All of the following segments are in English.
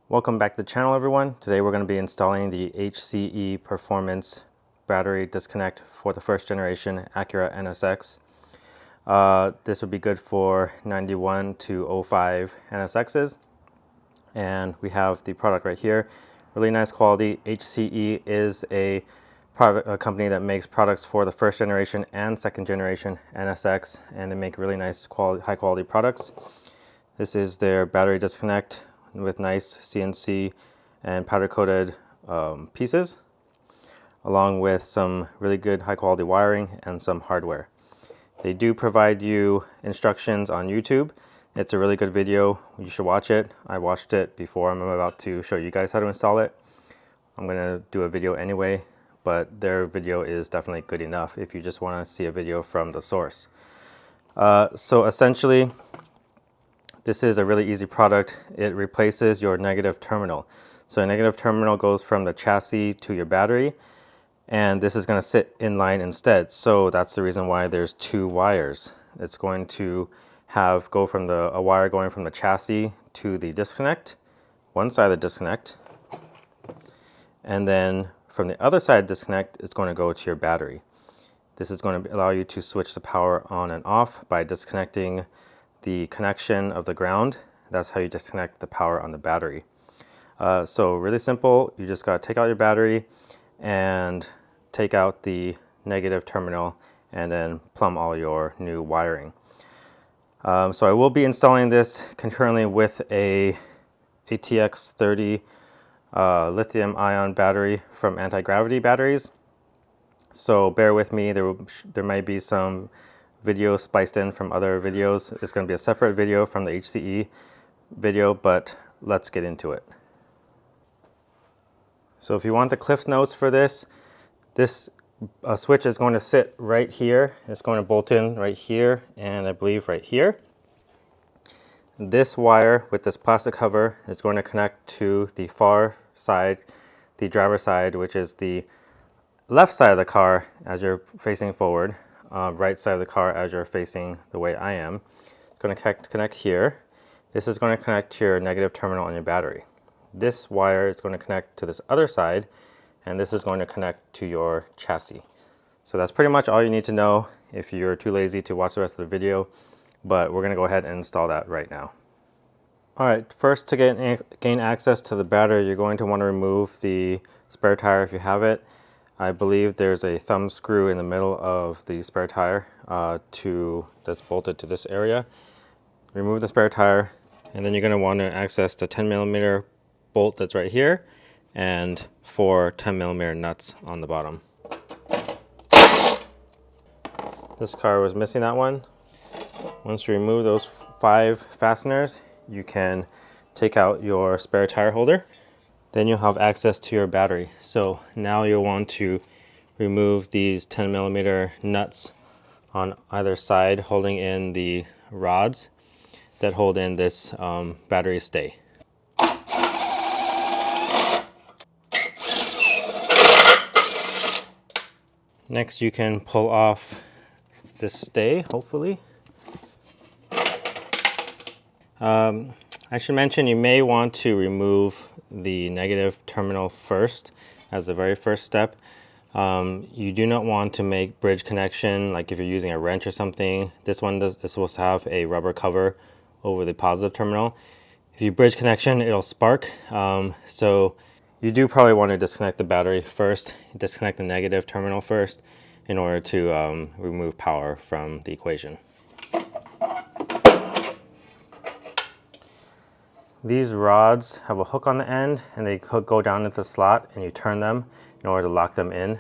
Welcome back to the channel, everyone. Today we're going to be installing the HCE Performance Battery Disconnect for the first generation Acura NSX. This would be good for 91 to 05 NSXs. And we have the product right here. Really nice quality. HCE is a company that makes products for the first generation and second generation NSX, and they make really nice high quality products. This is their battery disconnect with nice CNC and powder coated pieces, along with some really good high quality wiring and some hardware. They do provide you instructions on YouTube. It's a really good video. You should watch it. I watched it before. I'm about to show you guys how to install it. I'm going to do a video anyway, but their video is definitely good enough if you just want to see a video from the source. So essentially, this is a really easy product. It replaces your negative terminal. So a negative terminal goes from the chassis to your battery, and this is going to sit in line instead. So that's the reason why there's two wires. It's going to go from a wire going from the chassis to the disconnect, one side of the disconnect, and then from the other side of the disconnect, it's going to go to your battery. This is going to allow you to switch the power on and off by disconnecting the connection of the ground. That's how you disconnect the power on the battery. So really simple. You just got to take out your battery and take out the negative terminal and then plumb all your new wiring. So I will be installing this concurrently with a ATX 30 lithium ion battery from Anti-Gravity Batteries. So bear with me, there might be some video spliced in from other videos. It's going to be a separate video from the HCE video, but let's get into it. So if you want the Cliff Notes for this switch is going to sit right here. It's going to bolt in right here, and I believe right here. This wire with this plastic cover is going to connect to the far side, the driver's side, which is the left side of the car as you're facing forward. Right side of the car as you're facing the way I am. It's going to connect here. This is going to connect to your negative terminal on your battery. This wire is going to connect to this other side, and this is going to connect to your chassis. So that's pretty much all you need to know if you're too lazy to watch the rest of the video, but we're going to go ahead and install that right now. All right, first to gain access to the battery, you're going to want to remove the spare tire if you have it. I believe there's a thumb screw in the middle of the spare tire that's bolted to this area. Remove the spare tire, and then you're going to want to access the 10mm bolt that's right here and 4 10mm nuts on the bottom. This car was missing that one. Once you remove those 5 fasteners, you can take out your spare tire holder. Then you'll have access to your battery. So now you'll want to remove these 10mm nuts on either side, holding in the rods that hold in this battery stay. Next, you can pull off this stay, hopefully. I should mention you may want to remove the negative terminal first as the very first step. You do not want to make bridge connection, like if you're using a wrench or something. This one is supposed to have a rubber cover over the positive terminal. If you bridge connection, it'll spark. So you do probably want to disconnect the battery first, disconnect the negative terminal first in order to remove power from the equation. These rods have a hook on the end, and they go down into the slot, and you turn them in order to lock them in.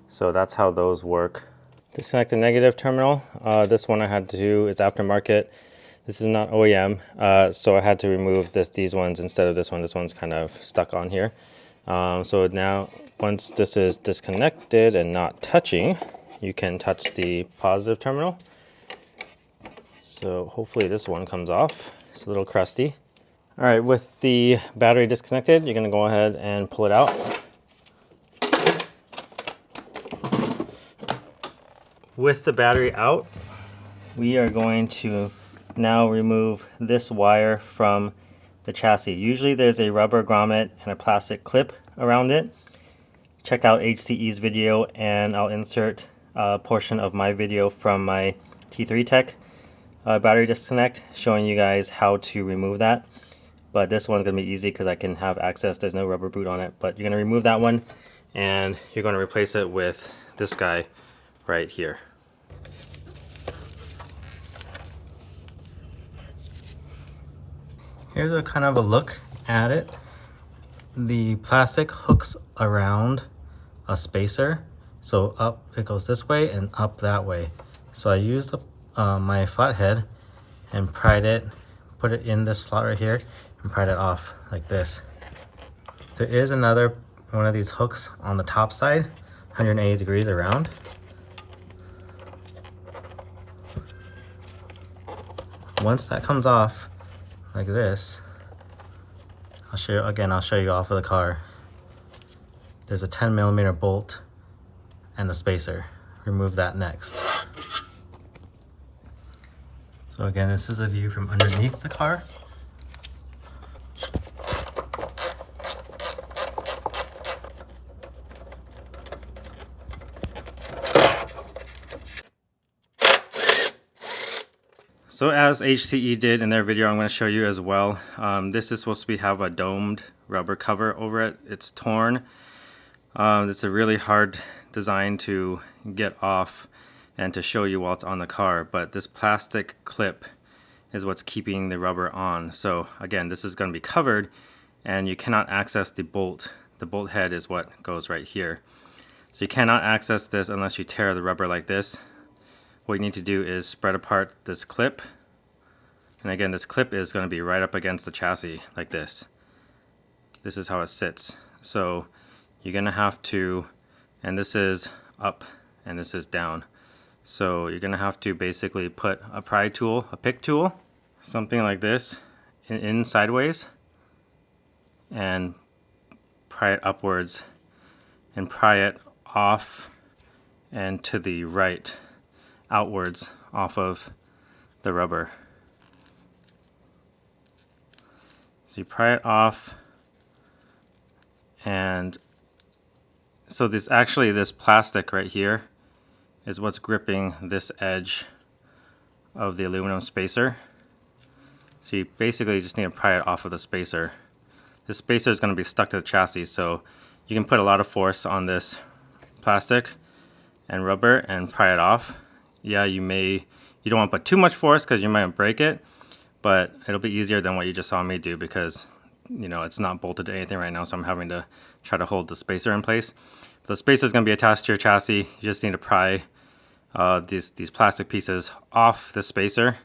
So that's how those work. Disconnect the negative terminal. This one I had to do is aftermarket. This is not OEM, so I had to remove these ones instead of this one. This one's kind of stuck on here. So now, once this is disconnected and not touching, you can touch the positive terminal. So hopefully this one comes off. It's a little crusty. All right, with the battery disconnected, you're going to go ahead and pull it out. With the battery out, we are going to now remove this wire from the chassis. Usually there's a rubber grommet and a plastic clip around it. Check out HCE's video, and I'll insert a portion of my video from my T3 Tech battery disconnect showing you guys how to remove that. But this one's going to be easy because I can have access. There's no rubber boot on it. But you're going to remove that one, and you're going to replace it with this guy right here. Here's a kind of a look at it. The plastic hooks around a spacer, so up it goes this way and up that way. So I used my flathead and pried it, put it in this slot right here, and pried it off like this. There is another one of these hooks on the top side, 180 degrees around. Once that comes off like this, I'll show you off of the car. There's a 10mm bolt and a spacer. Remove that next. So again, this is a view from underneath the car. So as HCE did in their video, I'm going to show you as well. This is supposed to have a domed rubber cover over it. It's torn. It's a really hard design to get off and to show you while it's on the car, but this plastic clip is what's keeping the rubber on. So again, this is going to be covered and you cannot access the bolt. The bolt head is what goes right here. So you cannot access this unless you tear the rubber like this. What you need to do is spread apart this clip. And again, this clip is going to be right up against the chassis like this. This is how it sits. So you're going to have to, and this is up and this is down. So you're going to have to basically put a pry tool, a pick tool, something like this, in sideways, and pry it upwards and pry it off and to the right, outwards off of the rubber. So you pry it off, and so this plastic right here is what's gripping this edge of the aluminum spacer. So you basically just need to pry it off of the spacer. This spacer is going to be stuck to the chassis, so you can put a lot of force on this plastic and rubber and pry it off. Yeah, you don't want to put too much force because you might break it, but it'll be easier than what you just saw me do because, you know, it's not bolted to anything right now, so I'm having to try to hold the spacer in place. The spacer is going to be attached to your chassis. You just need to pry these plastic pieces off the spacer,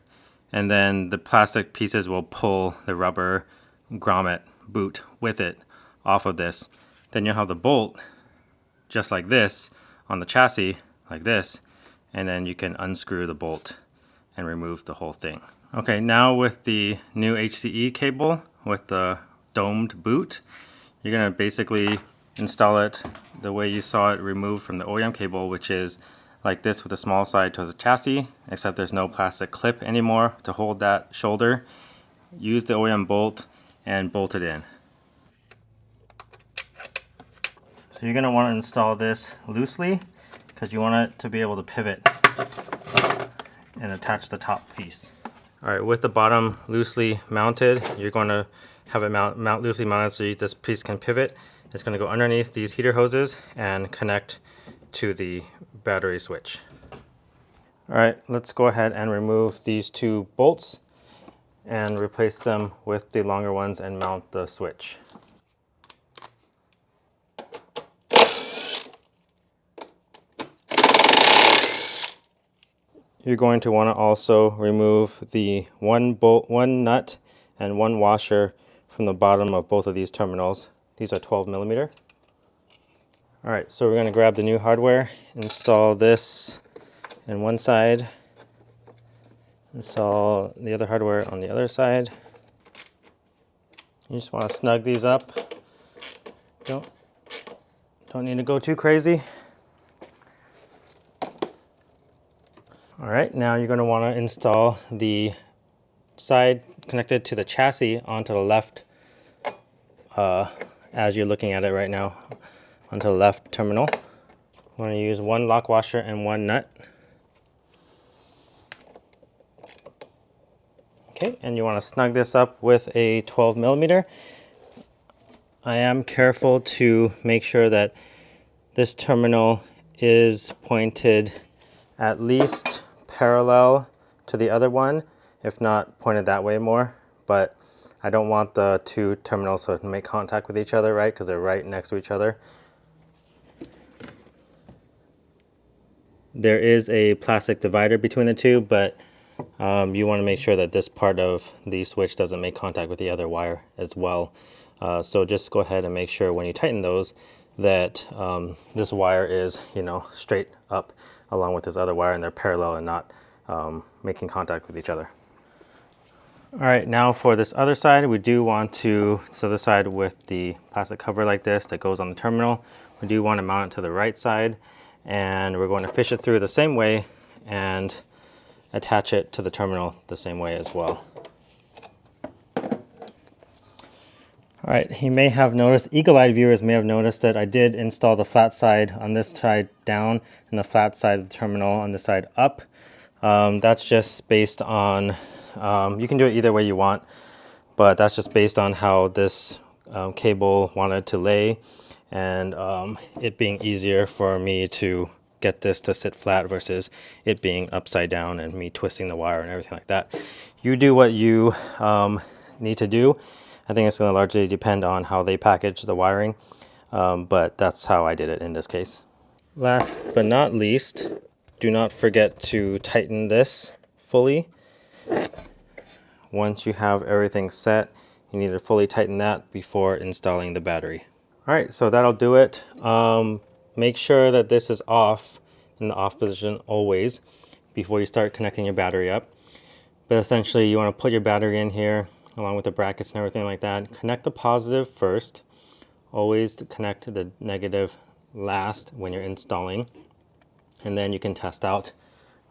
and then the plastic pieces will pull the rubber grommet boot with it off of this. Then you'll have the bolt just like this on the chassis, like this, and then you can unscrew the bolt and remove the whole thing. Okay, now with the new HCE cable with the domed boot, you're going to basically install it the way you saw it removed from the OEM cable, which is like this with a small side to the chassis, except there's no plastic clip anymore to hold that shoulder. Use the OEM bolt and bolt it in. So you're going to want to install this loosely because you want it to be able to pivot and attach the top piece. Alright, with the bottom loosely mounted, you're going to have it mount loosely mounted so this piece can pivot. It's going to go underneath these heater hoses and connect to the battery switch. Alright, let's go ahead and remove these two bolts and replace them with the longer ones and mount the switch. You're going to want to also remove the one nut and one washer from the bottom of both of these terminals. These are 12mm. Alright, so we're going to grab the new hardware, install this in one side, install the other hardware on the other side. You just want to snug these up. Don't need to go too crazy. Alright, now you're going to want to install the side connected to the chassis onto the left, as you're looking at it right now, onto the left terminal. I'm going to use one lock washer and one nut. Okay, and you want to snug this up with a 12 millimeter. I am careful to make sure that this terminal is pointed at least parallel to the other one, if not pointed that way more. But I don't want the two terminals to make contact with each other, right? Because they're right next to each other. There is a plastic divider between the two, but you want to make sure that this part of the switch doesn't make contact with the other wire as well. So just go ahead and make sure when you tighten those that this wire is, straight up along with this other wire, and they're parallel and not making contact with each other. All right, now for this other side, we do want to, this other side with the plastic cover like this that goes on the terminal, we do want to mount it to the right side, and we're going to fish it through the same way and attach it to the terminal the same way as well. All right, you may have noticed, eagle-eyed viewers may have noticed that I did install the flat side on this side down and the flat side of the terminal on this side up. That's just based on, you can do it either way you want, but that's just based on how this cable wanted to lay, and it being easier for me to get this to sit flat versus it being upside down and me twisting the wire and everything like that. You do what you need to do. I think it's going to largely depend on how they package the wiring, but that's how I did it in this case. Last but not least, do not forget to tighten this fully. Once you have everything set, you need to fully tighten that before installing the battery. All right, so that'll do it. Make sure that this is off, in the off position always, before you start connecting your battery up. But essentially you want to put your battery in here along with the brackets and everything like that. Connect the positive first. Always connect the negative last when you're installing. And then you can test out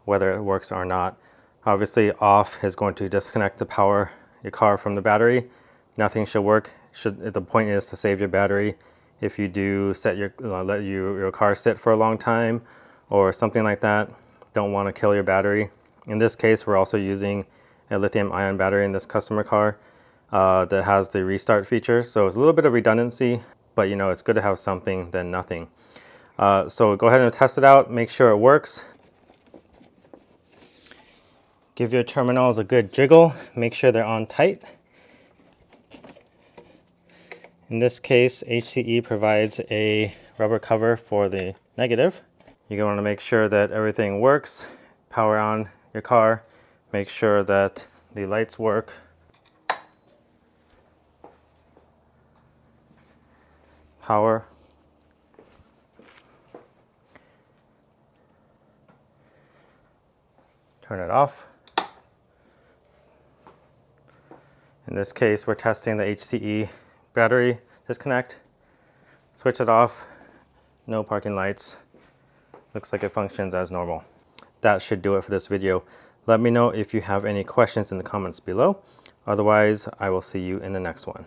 whether it works or not. Obviously off is going to disconnect the power, your car from the battery. Nothing should work. The point is to save your battery. If you do set let your car sit for a long time or something like that, don't want to kill your battery. In this case, we're also using a lithium-ion battery in this customer car that has the restart feature. So it's a little bit of redundancy, but it's good to have something than nothing. So go ahead and test it out, make sure it works. Give your terminals a good jiggle, make sure they're on tight. In this case, HCE provides a rubber cover for the negative. You're going to make sure that everything works. Power on your car. Make sure that the lights work. Power. Turn it off. In this case, we're testing the HCE battery disconnect. Switch it off. No parking lights. Looks like it functions as normal. That should do it for this video. Let me know if you have any questions in the comments below. Otherwise, I will see you in the next one.